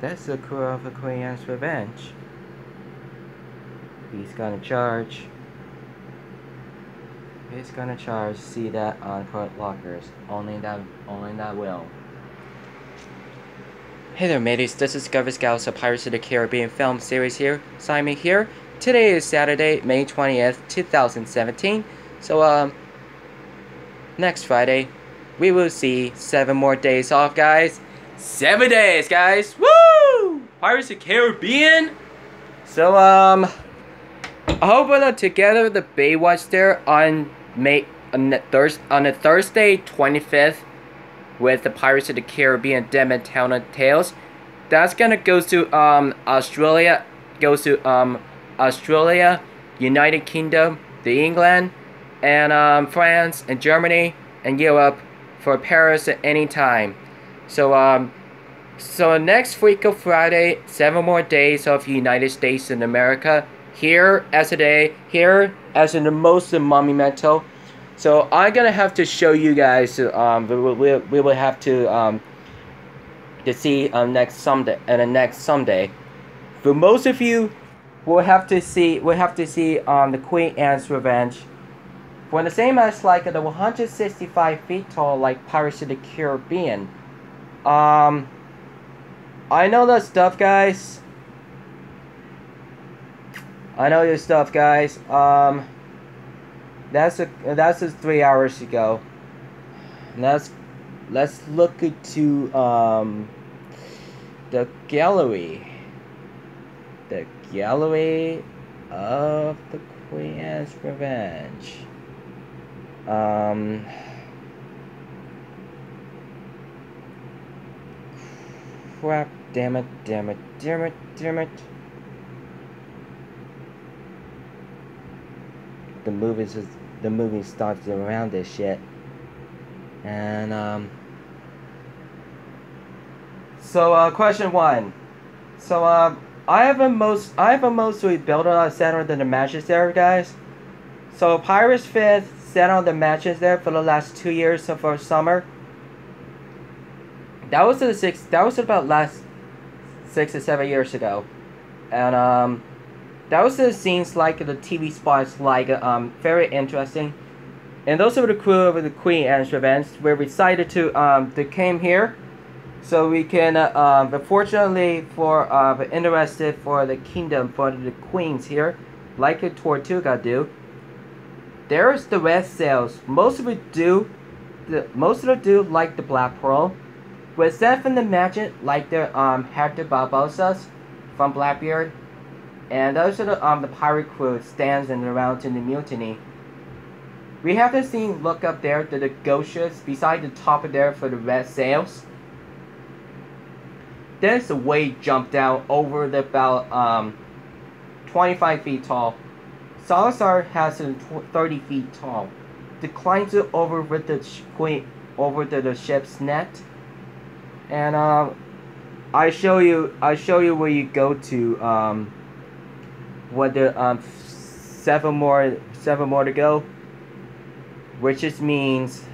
That's the crew of the Queen Anne's Revenge. He's gonna charge. He's gonna charge. See that on current lockers. Only that will. Hey there, mateys. This is Discovery Scouts of Pirates of the Caribbean film series here. Simon here. Today is Saturday, May 20th, 2017. So, next Friday, we will see 7 more days off, guys. 7 days, guys. Woo! Pirates of the Caribbean. So, I hope we're together with the Baywatch there on the Thursday 25th with the Pirates of the Caribbean Demon Town of Tales. That's gonna go to Australia, United Kingdom, the England, and France and Germany and Europe for Paris at any time. So next week of Friday, 7 more days of United States and America. Here as in the most monumental. So I'm gonna have to show you guys. We will have to see next Sunday. For most of you, we'll have to see the Queen Anne's Revenge. For the same as like the 165 feet tall like Pirates of the Caribbean. I know that stuff, guys. I know your stuff, guys. That's just 3 hours ago. Let's look into the gallery. The gallery of the Queen Anne's Revenge. Crap! Damn it! The movie starts around this shit, and so question 1. So I have a mostly built on center than the matches there, guys. So Pirates 5th sat on the matches there for the last 2 years so for summer. That was about last 6 or 7 years ago, and that was the scenes like the TV spots like very interesting. And those are the crew of the Queen Anne's Revenge. We decided to they came here, so we can but fortunately for interested for the kingdom for the queens here, like a Tortuga do. There's the red sails. Most of them do like the Black Pearl. With Stefan the Magic like the Hector Barbosas from Blackbeard. And those are the pirate crew stands and around in the mutiny. We have the scene look up there to the ghost ships beside the top of there for the red sails. There's a wave jump down over the about 25 feet tall. Salazar has it 30 feet tall. Declines it over with the over to the ship's net. And I show you where you go to what the 7 more to go, which just means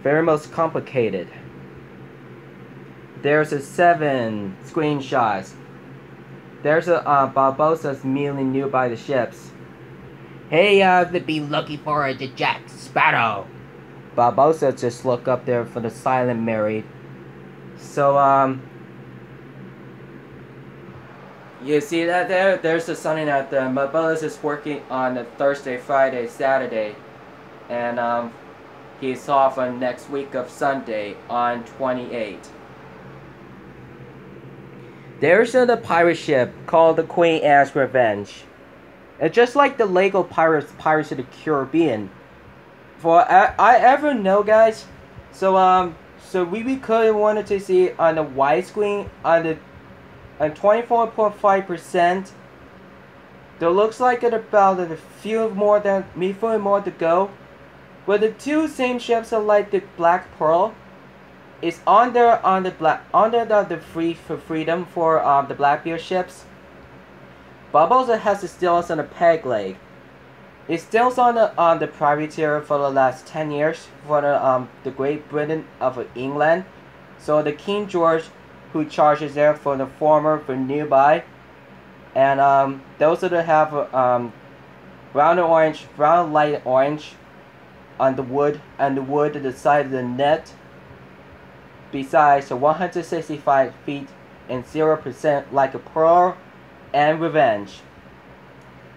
very most complicated. There's a 7 screenshots. There's a Barbosa's milling nearby the ships. Hey, they be looking for the Jack Sparrow. Barbosa just look up there for the Silent Mary. So you see that there? There's the sunny out there. Barbosa is working on a Thursday, Friday, Saturday, and he's off on next week of Sunday on 28. There's the pirate ship called the Queen Anne's Revenge. It's just like the Lego Pirates of the Caribbean. For I ever know, guys. So we could wanted to see on the widescreen on 24.5%. There looks like it about a few more to go. But the 2 same ships are like the Black Pearl. It's under the Free for Freedom for the Blackbeard ships. Barbosa has the stills on the peg leg. It stills on the privateer for the last 10 years for the Great Britain of England. So the King George who charges there for the former for nearby. And those that have brown and orange, brown light orange on the wood at the side of the net. Besides the 165 feet and 0% like a pearl and revenge.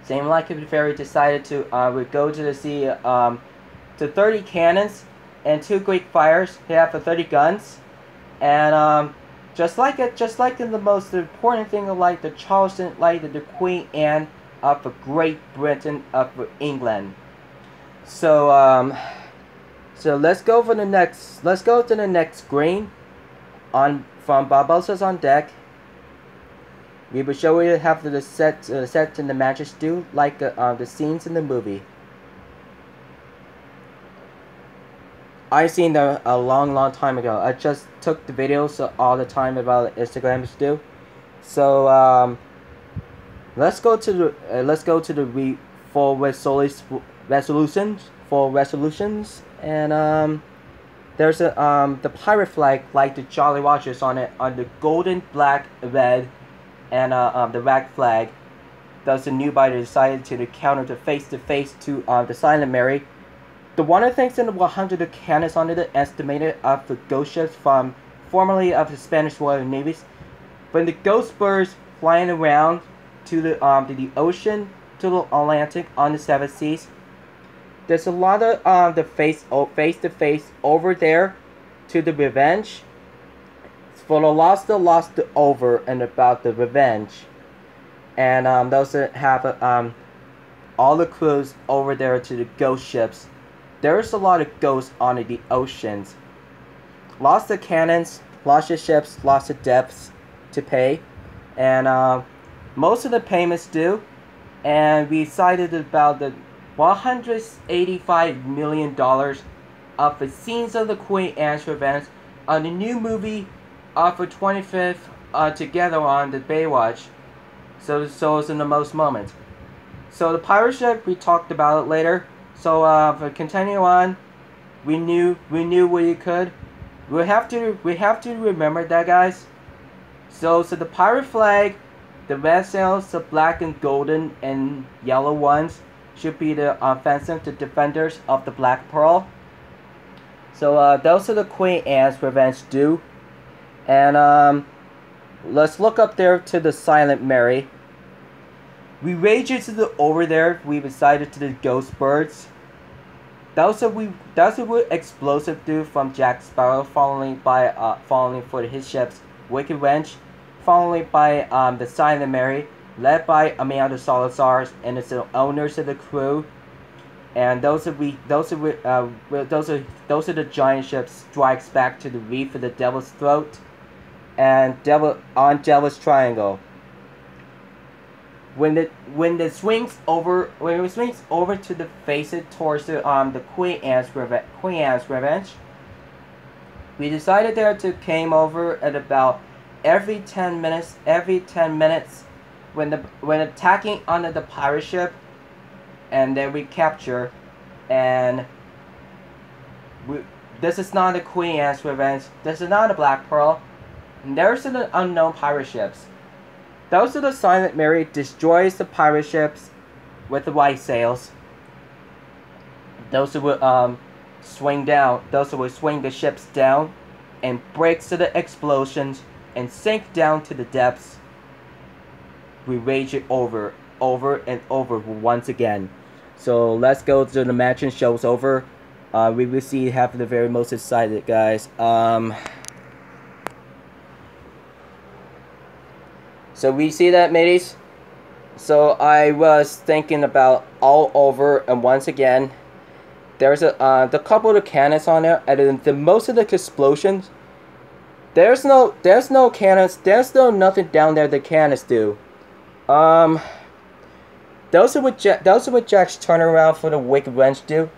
Same like if the fairy decided to would go to the sea to 30 cannons and 2 Greek fires. He had for 30 guns, and just like in the most important thing of like the Charleston, like the Queen Anne of Great Britain of England. So so let's go for the next. Let's go to the next screen. On from Barbosa's on deck. We will show you how the set and the matches do, like the scenes in the movie. I seen them a long time ago. I just took the videos all the time about Instagrams do. So let's go to the full resolutions and there's the pirate flag like the Jolly Rogers on it on the golden, black, red, and the red flag. Thus the newbie decided to counter to face to the Silent Mary. The one of the things in the 100 cannons on it estimated of the ghost ships from formerly of the Spanish Royal Navies. When the ghost birds flying around to the ocean, to the Atlantic on the 7 seas. There's a lot of the face to face over there to the Revenge. For the lost over and about the Revenge, and those that have all the crews over there to the ghost ships. There's a lot of ghosts on the oceans. Lots of cannons, lots of ships, lots of debts to pay, and most of the payments due. And we cited about the $185 million of the scenes of the Queen Anne's Revenge on the new movie for 25th together on the Baywatch. So it's in the most moment. So the pirate ship, we talked about it later. So for continue on, we knew we could. We have to remember that, guys. So the pirate flag, the red sails, the black and golden and yellow ones should be the offensive, the defenders of the Black Pearl. So those are the Queen Anne's Revenge do. And let's look up there to the Silent Mary. We rage into over there. We decided to the Ghost Birds. That's what explosive do from Jack Sparrow, following for his ships Wicked Wench, followed by the Silent Mary, led by Amanda Salazar and the owners of the crew. And those are the giant ships strikes back to the reef of the Devil's Throat and Devil's Triangle. When it swings over to the face it towards the Queen Anne's Revenge, we decided there to came over at about every 10 minutes when attacking under the pirate ship, and then we capture. And this is not the Queen Anne's Revenge. This is not a Black Pearl. And there's the unknown pirate ships. Those are the Silent Mary destroys the pirate ships with the white sails. Those would swing down. Those would swing the ships down, and breaks to the explosions and sink down to the depths. We rage it over and over once again. So let's go to the match and show's over. We will see half of the very most excited guys. So we see that, mateys. So I was thinking about all over, and once again, there's the couple of cannons on there, and the most of the explosions. There's no cannons. There's no nothing down there the cannons do. Those are what Jack's turnaround for the Wicked Wench do.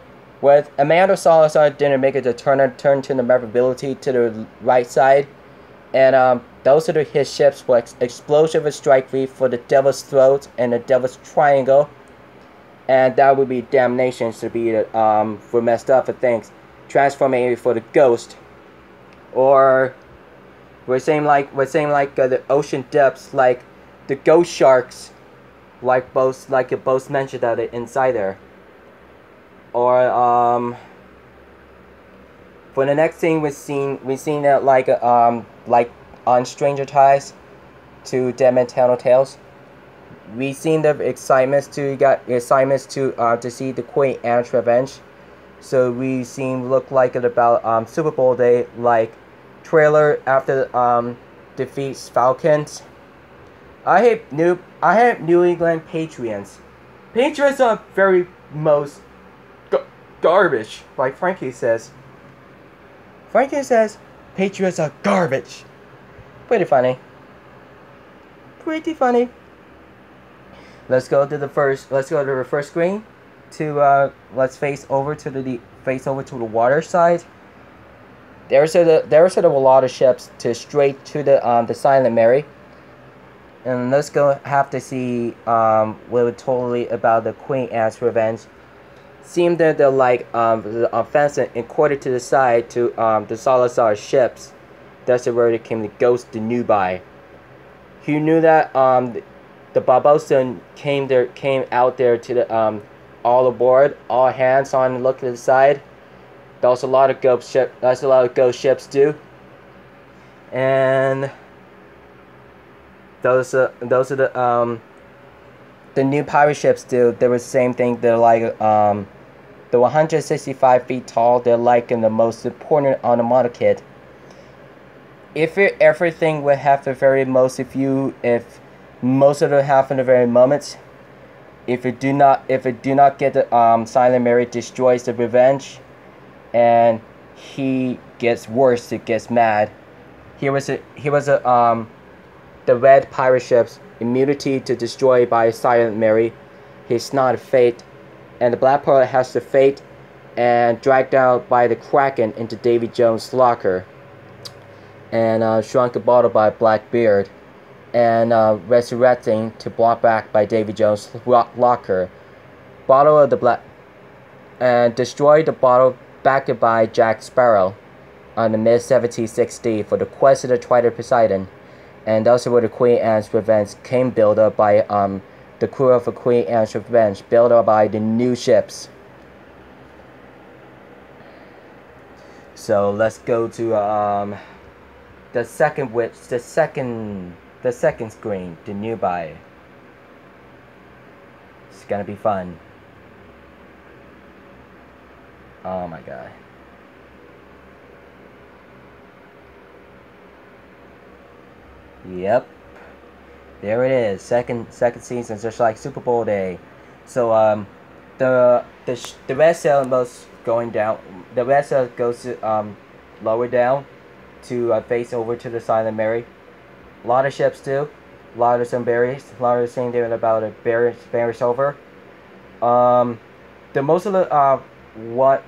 With Amanda Salazar didn't make it to turn to the maneuverability to the right side, and those are his ships with explosive strike reef for the Devil's Throat and the Devil's Triangle, and that would be Damnations to be for messed up for things, transforming for the Ghost, or We're saying like the ocean depths, like the ghost sharks, like both mentioned that inside there. Or for the next thing we've seen that like on Stranger Ties to Dead Man Tell No Tales. We seen the excitements to see the Queen Anne's Revenge. So we seen look like it about Super Bowl day, like trailer after defeats Falcons. I hate New England Patriots. Patriots are very most garbage. Like Frankie says. Frankie says Patriots are garbage. Pretty funny. Pretty funny. Let's go to the first screen. Let's face over to the water side. There's a lot of ships to straight to the Silent Mary. And let's go have to see what totally about the Queen Anne's Revenge. Seemed that the offensive and quartered to the side to the Salazar ships. That's where they came the Ghost to Nubai. Who knew that the Barbossa came out there to the all aboard, all hands on look to the side. That's a lot of ghost ships too. And those are the new pirate ships too. They were the same thing. They're like they're 165 feet tall. They're like in the most important on the model kit. If everything would have the very most, if most of them happen the very moments, if it do not get the Silent Mary destroys the Revenge, and he gets worse, it gets mad. Here was the red pirate ship's immunity to destroy by Silent Mary. He's not a fate, and the Black Pearl has the fate, and dragged out by the Kraken into Davy Jones' locker, and shrunk a bottle by Blackbeard, and resurrecting to brought back by Davy Jones' locker. Bottle of the Black, and destroyed the bottle backed by Jack Sparrow on the mid-1760 for the quest of the Twilight Poseidon. And also where the Queen Anne's Revenge came built up by the crew of the Queen Anne's Revenge, built up by the new ships. So let's go to the second screen, the Nubai. It's gonna be fun. Oh my god. Yep. There it is. Second season, just like Super Bowl day. So the red sail most going down. The red sail goes to lower down to face over to the Silent Mary. A lot of ships too. A lot of some berries. A lot of thing there about a berries over. The most of the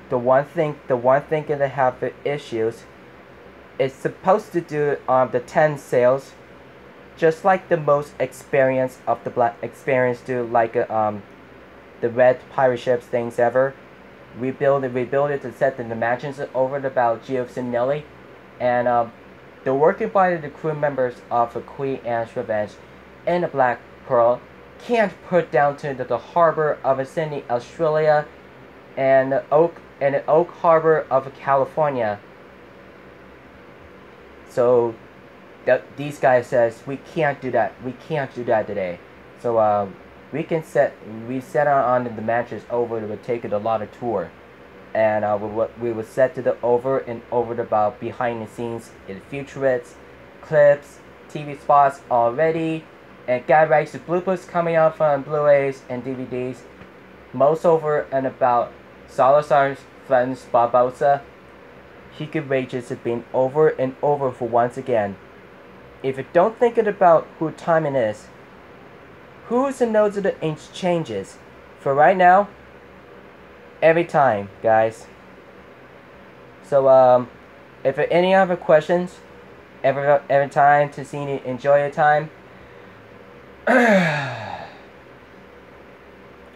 the one thing that have the issues. It's supposed to do the 10 sails, just like the most experienced of the black experience do, like the red pirate ships things ever. We build it to set the dimensions over about Giocinelli, and the working by the crew members of the Queen Anne's Revenge and the Black Pearl can't put down to the harbor of Sydney, Australia, and the Oak Harbor of California. So these guys says we can't do that. We can't do that today. So we set on the matches over. It would take it a lot of tour, and we would set to the over about behind the scenes in featurettes, clips, TV spots already, and got rights to bloopers coming out from Blu-rays and DVDs. Most over and about Salazar's friends Barbossa. He could wages have been over and over for once again. If you don't think it about who time it is, who's the nodes of the inch changes? For right now, every time, guys. So if any other questions, every time to see you enjoy your time.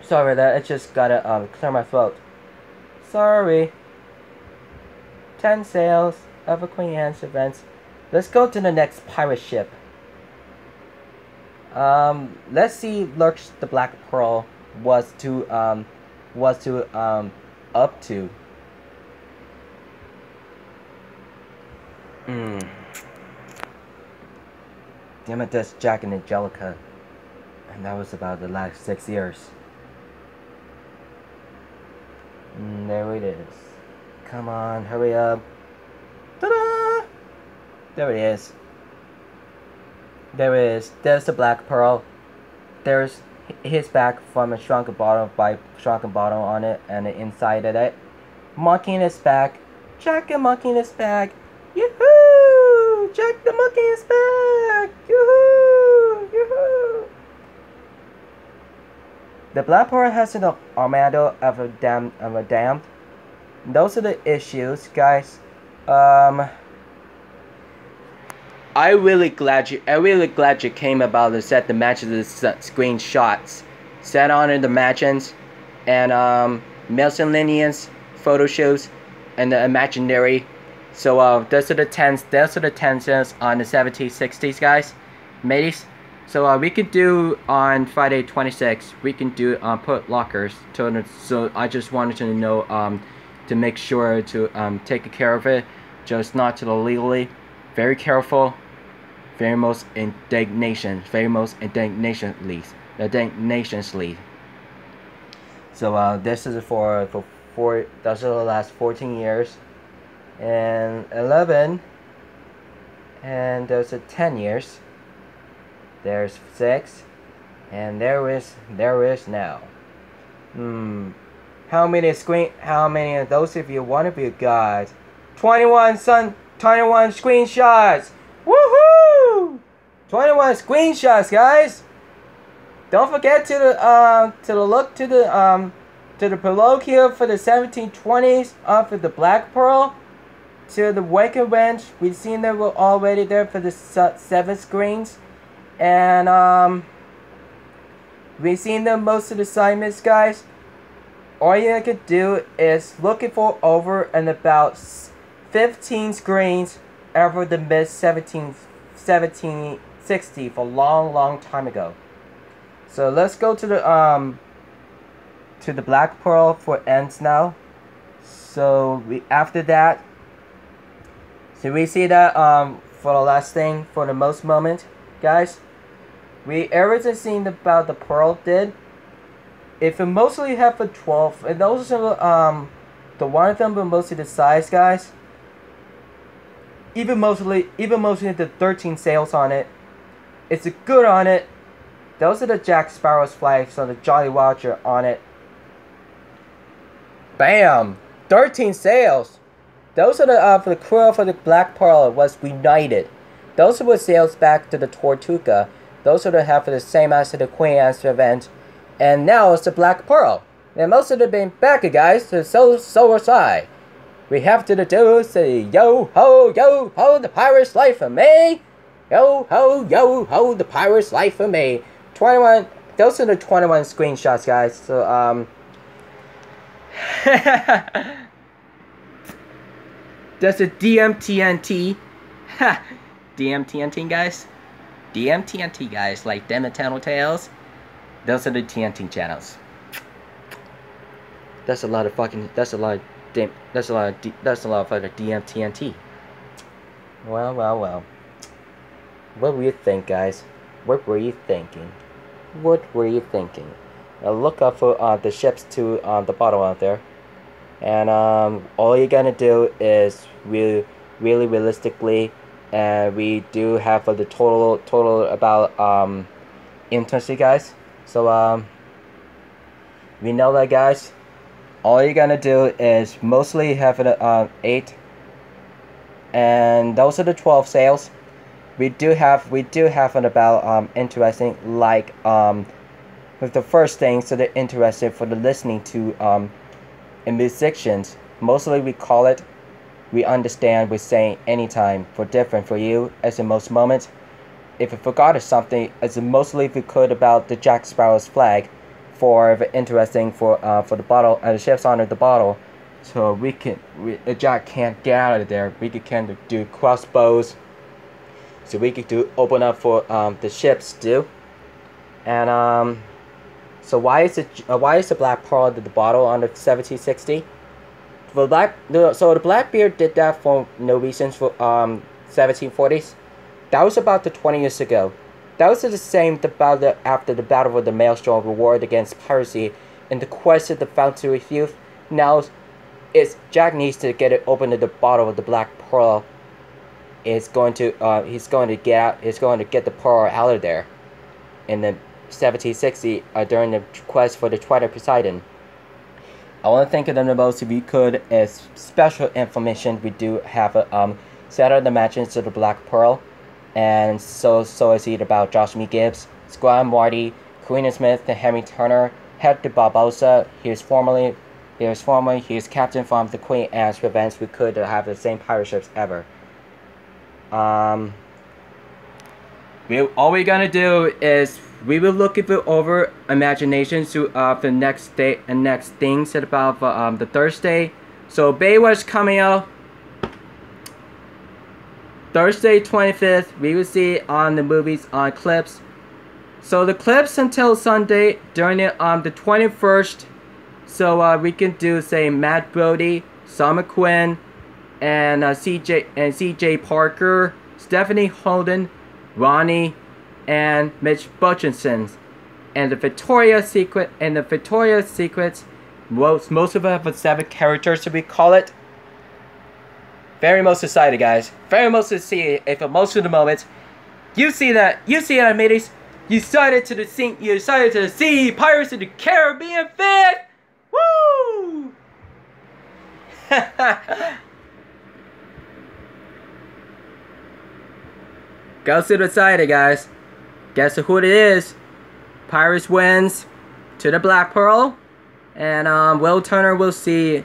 Sorry that I just gotta clear my throat. Sorry. 10 sales of a Queen Anne's Revenge. Let's go to the next pirate ship. Let's see. Lurch the Black Pearl was to up to. Damn it, that's Jack and Angelica, and that was about the last 6 years. There it is. Come on, hurry up. Ta-da! There it is. There it is. There's the Black Pearl. There's his back from a shrunken bottle by shrunken bottle on it, and the inside of it. Monkey in his back. Jack and Monkey in his back. Yoo-hoo! Jack the Monkey is back! Yoo-hoo! Yoo-hoo! The Black Pearl has an armado of a damned. Those are the issues, guys. I really glad you came about to set the matches, the screenshots, set on in the matches, and miscellaneous photo shoots, and the imaginary. So those are the tensions on the 70s, 60s, guys, mateys. So we could do on Friday 26th. We can do put lockers. So I just wanted to know to make sure to take care of it, just not to illegally. Very careful. Very most indignation. So this is for those are the last 14 years, and 11, and those are 10 years. There's 6, and there is now. How many of those of you one of you guys? 21 screenshots. Woohoo! 21 screenshots, guys. Don't forget to look to the Pinocchio for the 1720s for the Black Pearl. To the Waker Ranch, we've seen them already there for the 7 screens. And we've seen them most of the assignments, guys. All you can do is looking for over and about 15 screens over the mid 1760 for long time ago. So let's go to the Black Pearl for ends now. So after that, so we see that for the last thing for the most moment, guys. Everything seen about the Pearl did. If it mostly have a 12, and those are the one of them, but mostly the size, guys. Even mostly the 13 sails on it. It's good on it. Those are the Jack Sparrow's flags on the Jolly Roger on it. Bam! 13 sails. Those are the crew for the Black Pearl was united. Those were sails back to the Tortuga. Those are the half of the same as the Queen Anne's event. And now it's the Black Pearl. And most of them been back, guys. So was I. We have to do say yo ho, the pirate's life for me. Yo ho, the pirate's life for me. 21. Those are the 21 screenshots, guys. So that's a DMTNT. Ha, DMTNT, guys. DMTNT, guys, like Dem and Tattletales. Those are the TNT channels. That's a lot of fucking. That's a lot of fucking DMTNT. Well. What were you think, guys? What were you thinking? Look up for the ships to the bottom out there, and all you're gonna do is really realistically. And we do have the total about intensity, guys. So we know that, guys. All you're gonna do is mostly have an 8, and those are the 12 sails. We do have an about interesting, like with the first things that are interesting for the listening to musicians. Mostly we call it. We understand we're saying anytime for different for you as in most moments. If you forgot something, as mostly if you could about the Jack Sparrow's flag, for interesting for the bottle and the ships under the bottle, so Jack can't get out of there. We can do crossbows, so we could do open up for the ships too. And so why is the Black Pearl at the bottle on the 1760? So the Blackbeard did that for no reasons for 1740s. That was about the 20 years ago. That was the same after the Battle of the Maelstrom War against piracy and the quest of the Fountain of Youth. Now, Jack needs to get it open to the bottle of the Black Pearl. He's going to get the pearl out of there in the 1760 during the quest for the Twilight Poseidon. I want to thank them the most if we could as special information. We do have a set of the mentions to the Black Pearl, and so is it about Josh M. Gibbs, Squire Marty, Karina Smith, and Henry Turner, Hector Barbosa. He was captain from the Queen Anne's Revenge. We could have the same pirate ships ever. All we're gonna do is we will look over imagination to the next day and next things at about the Thursday. So Baywatch coming out Thursday 25th. We will see on the movies on clips. So the clips until Sunday during the 21st. So we can do say Matt Brody, Summer Quinn, and C.J. Parker, Stephanie Holden, Ronnie, and Mitch Butchinson, and the Victoria's Secret. Most of them have 7 characters, so we call it. Very most excited, guys. Very most to see it for most of the moments. You see that, mateys. You started to see Pirates of the Caribbean 5th. Woo! Go super excited, guys. Guess who it is? Pirates wins to the Black Pearl, and Will Turner will see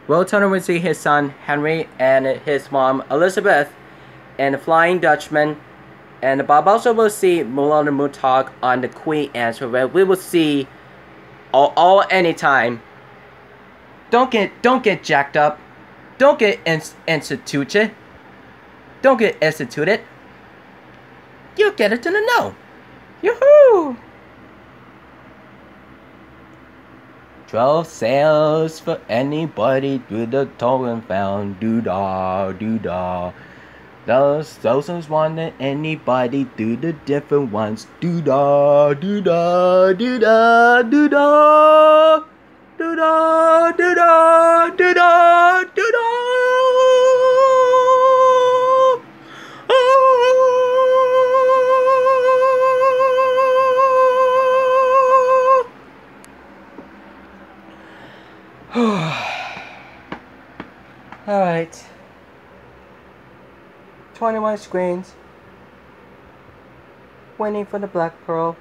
his son Henry and his mom Elizabeth, and the Flying Dutchman, and Bob also will see Mulana Mutog on the Queen Anne's Revenge. We will see all anytime. Don't get jacked up. Don't get instituted. Don't get instituted. You'll get it to the know. Yoo-hoo! 12 sails for anybody through the towing found. Doo-dah, doo-dah. Those ones wanted anybody through the different ones. Doo-dah, doo-dah, doo-dah, doo-dah. Doo-dah, doo-dah, doo-dah, doo-dah. Alright. 21 screens. Winning for the Black Pearl.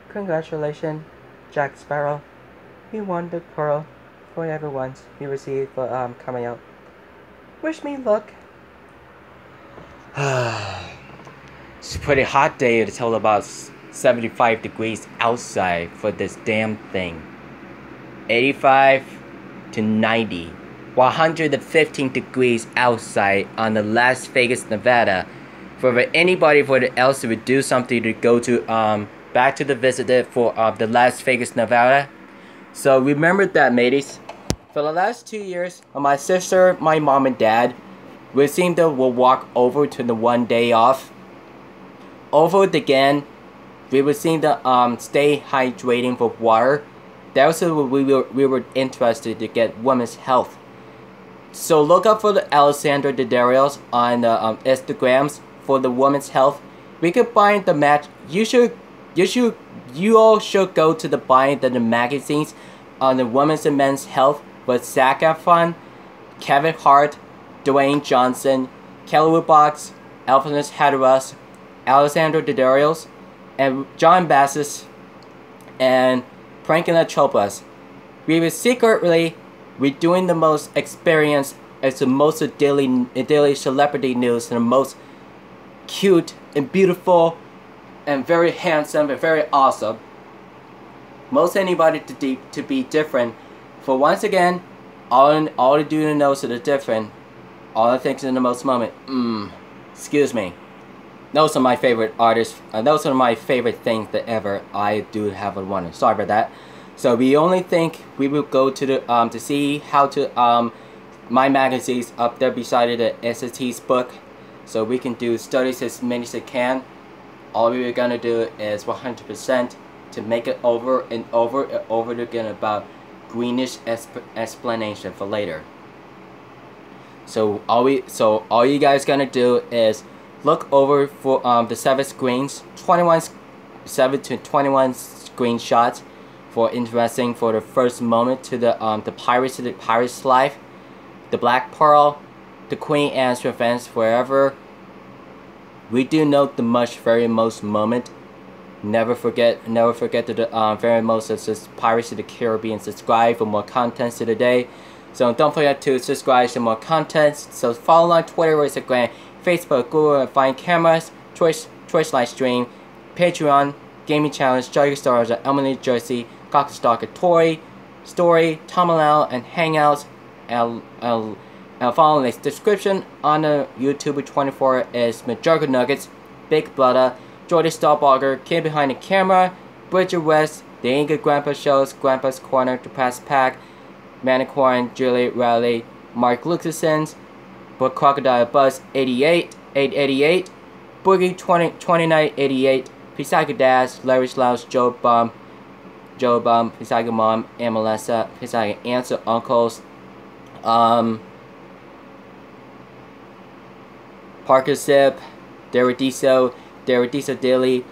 Congratulations, Jack Sparrow. You won the Pearl for everyone you received for coming out. Wish me luck. It's a pretty hot day to tell about 75 degrees outside for this damn thing. 85 to 90. 115 degrees outside on the Las Vegas, Nevada. For anybody else who would do something to go to back to the visitor for the Las Vegas, Nevada. So remember that, mateys. For the last 2 years, my sister, my mom, and dad, we seem to will walk over to the one day off. Over it again, we would seem to stay hydrating for water. That was what we were interested to get women's health. So look up for the Alessandra Dadarios on the Instagrams for the women's health. We could find the match. You all should go to the buying the magazines on the women's and men's health with Zac Efron, Kevin Hart, Dwayne Johnson, Kelly Box, Alphonsus Hatteras, Alessandra Dadarios, and John Bassis, and Prankina Chopras. We were secretly doing the most experience as the most daily celebrity news and the most cute and beautiful and very handsome and very awesome. Most anybody to be different. For once again, all the dude knows that are different. All the things in the most moment. Excuse me. Those are my favorite artists. Those are my favorite things that ever I do have one. Sorry about that. So we only think we will go to the to see how to my magazine's up there beside the SAT's book, so we can do studies as many as we can. All we're gonna do is 100% to make it over and over again about greenish explanation for later. So all you guys gonna do is look over for the 7 screens, 7 to 21 screenshots for interesting for the first moment to the Pirate's life, the Black Pearl, the Queen Anne's revenge, wherever. We do note the very most moment. Never forget the very most of this Pirates of the Caribbean. Subscribe for more contents to the day. So don't forget to subscribe to more contents. So follow on Twitter, Instagram, Facebook, Google, and Find Cameras, Twitch live stream, Patreon, Gaming Challenge, Juggy Stars at Elmwood, New Jersey, Cockstock Toy, Story, Tom Allow, and Hangouts. And follow the description on the YouTube 24 is Majorca Nuggets, Big Brother, Jordy Starblogger, Kid Behind the Camera, Bridget West, The Angry Grandpa Shows, Grandpa's Corner, The Press Pack, Manicorn, Julie Riley, Mark Lucasen's, Book Crocodile Buzz 888, Boogie 2988, Pisaka Dash, Larry Slouch, Joe Bum, Pisaka Mom, and Melissa, Pisaka Aunts and Uncles, Parker Zip, Derradiso Daily,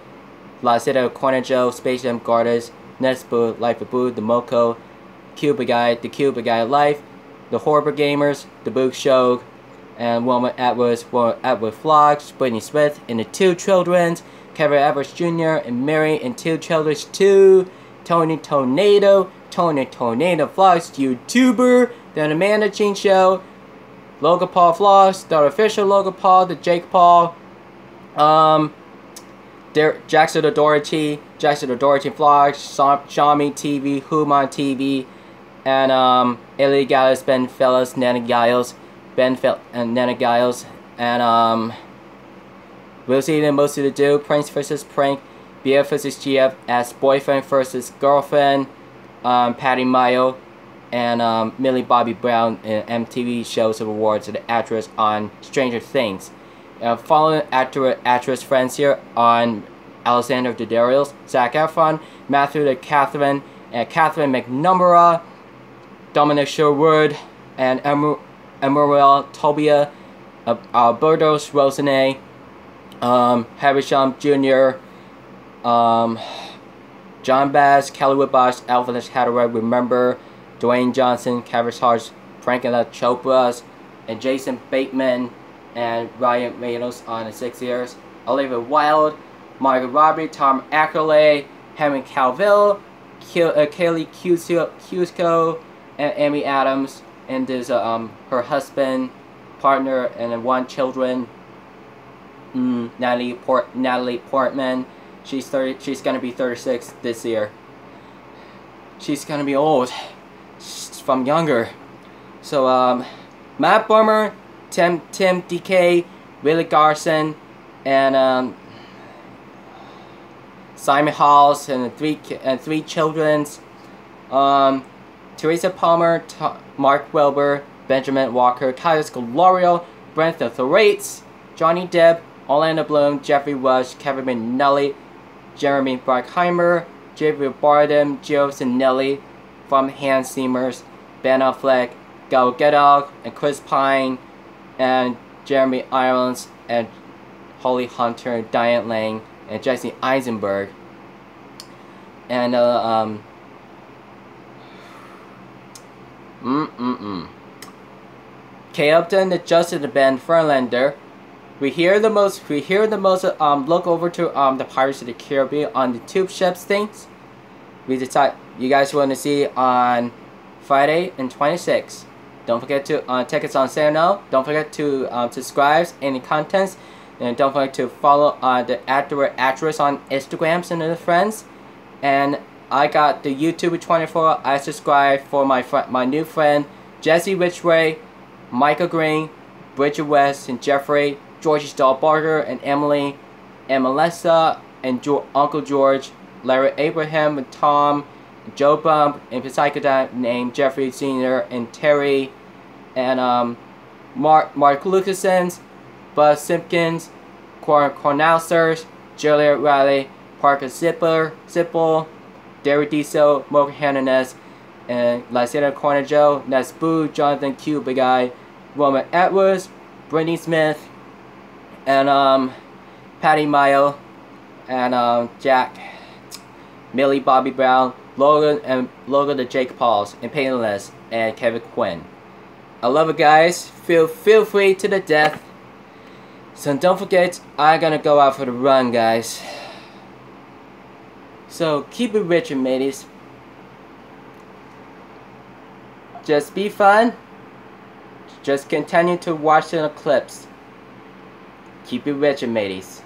Lazetta Corner Joe, Space Jam Gardas, Nesboo, Life of Boo, The Moko, Cuba Guy, The Cuba Guy Life, The Horror Gamers, The Book Show, and Wilma Atwood Vlogs, Brittany Smith, and the 2 children, Kevin Edwards Jr. and Mary, and 2 children too, Tony Tornado Vlogs, YouTuber, The Amanda Jean Show, Logan Paul Vlogs, The Official Logan Paul, The Jake Paul, Jackson the Doherty Vlogs, Xiaomi TV, Human TV, and Illy Giles, Ben Fellas, Nana Giles, and we'll see them most of the do, Pranks vs. Prank, BF vs. GF, as Boyfriend vs. Girlfriend, Patty Mayo, and Millie Bobby Brown in MTV shows of awards to the actress on Stranger Things. Following actress friends here on Alexander Daddario, Zac Efron, Matthew the Catherine, and Catherine McNamara, Dominic Sherwood, and Emerald Tobia, Albertos Rosane, Havisham Jr., John Bass, Kelly Woodbox, Alvin Hathaway, Remember, Dwayne Johnson, Kevin Hart, Frankla Chopras, and Jason Bateman, and Ryan Reynolds on the 6 years, Olivia Wilde, Margaret Robbie, Tom Ackerley, Henry Calville, Kaylee Cusco, and Amy Adams, and there's her husband, partner, and 1 children, Natalie Portman. She's gonna be 36 this year. She's gonna be old. She's from younger. So Matt Bummer, Tim DK, Willie Garson, and Simon Halls, and 3 children's. Teresa Palmer, Mark Welber, Benjamin Walker, Kaius Galorio, Brent Thorates, Johnny Depp, Orlando Bloom, Jeffrey Rush, Kevin McNully, Jeremy Bruckheimer, Javier Bardem, Joe Sinelli, from Hans Zimmers, Ben Affleck, Gal Gadot, and Chris Pine, and Jeremy Irons, and Holly Hunter, Diane Lang, and Jesse Eisenberg, and Kay Upton, the Justin Ben Furlander. We hear the most look over to the Pirates of the Caribbean on the tube ships things. We decide you guys want to see on Friday and 26. Don't forget to tickets on sale now. Don't forget to subscribe any contents, and don't forget to follow the actress on Instagram and other friends. And I got the YouTube 24. I subscribe for my new friend Jesse Richway, Michael Green, Bridget West, and Jeffrey Georgie Stahlbarger and Emily and Melissa and Uncle George, Larry Abraham and Tom, and Joe Bump and Psychodont named Jeffrey Sr. and Terry and Mark Lucasons, Buzz Simpkins, Cornelsers, Julia Riley, Parker Sipple, Derry Diesel, Mocha Hernandez, and Lysetta Corner Joe, Nesboo, Jonathan Q, Big Eye, Roman Edwards, Brittany Smith, and Patty Mayo, and Jack, Millie Bobby Brown, Logan the Jake Pauls, and Painless, and Kevin Quinn. I love it, guys. Feel free to the death. So don't forget, I'm gonna go out for the run, guys. So keep it rich, mateys. Just be fun. Just continue to watch the clips. Keep it rich, mateys.